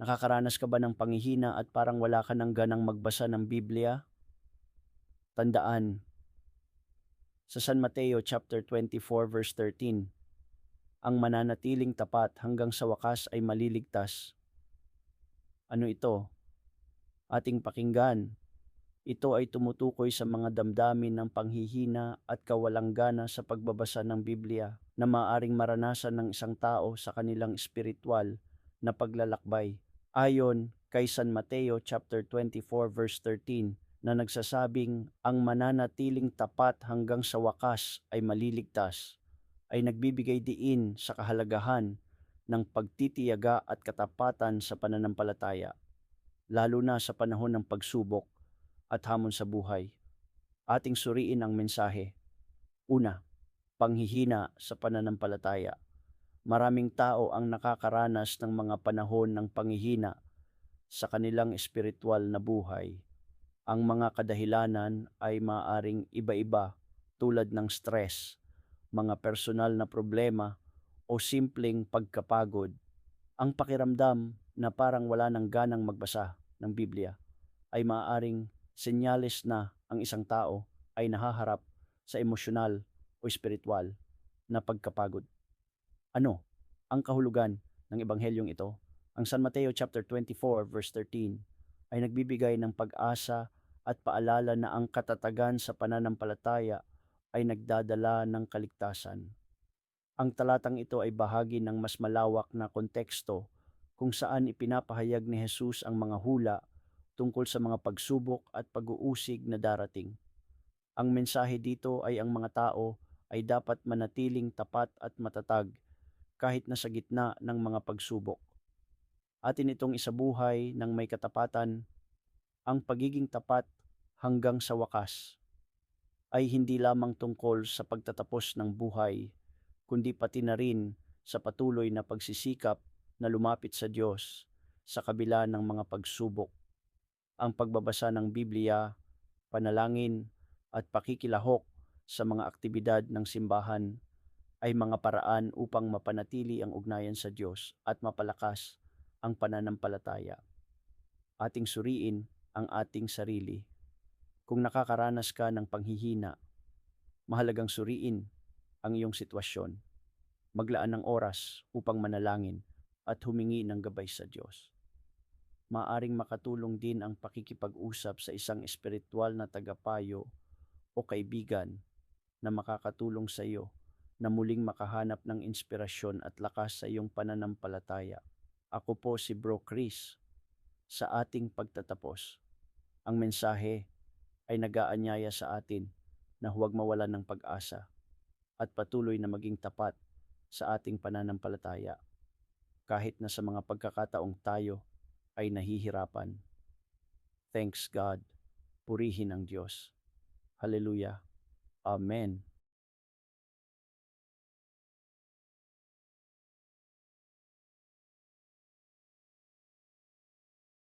Nakakaranas ka ba ng panghihina at parang wala ka ng ganang magbasa ng Biblia? Tandaan, sa San Mateo chapter 24 verse 13, ang mananatiling tapat hanggang sa wakas ay maliligtas. Ano ito? Ating pakinggan. Ito ay tumutukoy sa mga damdamin ng panghihina at kawalanggana sa pagbabasa ng Biblia na maaring maranasan ng isang tao sa kanilang espiritual na paglalakbay. Ayon kay San Mateo chapter 24 verse 13 na nagsasabing ang mananatiling tapat hanggang sa wakas ay maliligtas, ay nagbibigay diin sa kahalagahan ng pagtitiyaga at katapatan sa pananampalataya, lalo na sa panahon ng pagsubok at hamon sa buhay. Ating suriin ang mensahe. Una, panghihina sa pananampalataya. Maraming tao ang nakakaranas ng mga panahon ng panghihina sa kanilang espiritual na buhay. Ang mga kadahilanan ay maaring iba-iba, tulad ng stress, mga personal na problema o simpleng pagkapagod. Ang pakiramdam na parang wala ng ganang magbasa ng Biblia ay maaaring senyales na ang isang tao ay nahaharap sa emosyonal o espiritual na pagkapagod. Ano ang kahulugan ng ebanghelyong ito? Ang San Mateo chapter 24 verse 13 ay nagbibigay ng pag-asa at paalala na ang katatagan sa pananampalataya ay nagdadala ng kaligtasan. Ang talatang ito ay bahagi ng mas malawak na konteksto kung saan ipinapahayag ni Jesus ang mga hula tungkol sa mga pagsubok at pag-uusig na darating. Ang mensahe dito ay ang mga tao ay dapat manatiling tapat at matatag kahit na sa gitna ng mga pagsubok. Atin itong isabuhay ng may katapatan. Ang pagiging tapat hanggang sa wakas ay hindi lamang tungkol sa pagtatapos ng buhay, kundi pati na rin sa patuloy na pagsisikap na lumapit sa Diyos sa kabila ng mga pagsubok. Ang pagbabasa ng Biblia, panalangin at pakikilahok sa mga aktibidad ng simbahan ay mga paraan upang mapanatili ang ugnayan sa Diyos at mapalakas ang pananampalataya. Ating suriin ang ating sarili. Kung nakakaranas ka ng panghihina, mahalagang suriin ang iyong sitwasyon. Maglaan ng oras upang manalangin at humingi ng gabay sa Diyos. Maaring makatulong din ang pakikipag-usap sa isang espiritual na tagapayo o kaibigan na makakatulong sa iyo na muling makahanap ng inspirasyon at lakas sa iyong pananampalataya. Ako po si Bro Chris. Sa ating pagtatapos, ang mensahe ay nag-aanyaya sa atin na huwag mawalan ng pag-asa at patuloy na maging tapat sa ating pananampalataya kahit na sa mga pagkakataong tayo ay nahihirapan. Thanks God. Purihin ang Diyos. Hallelujah. Amen.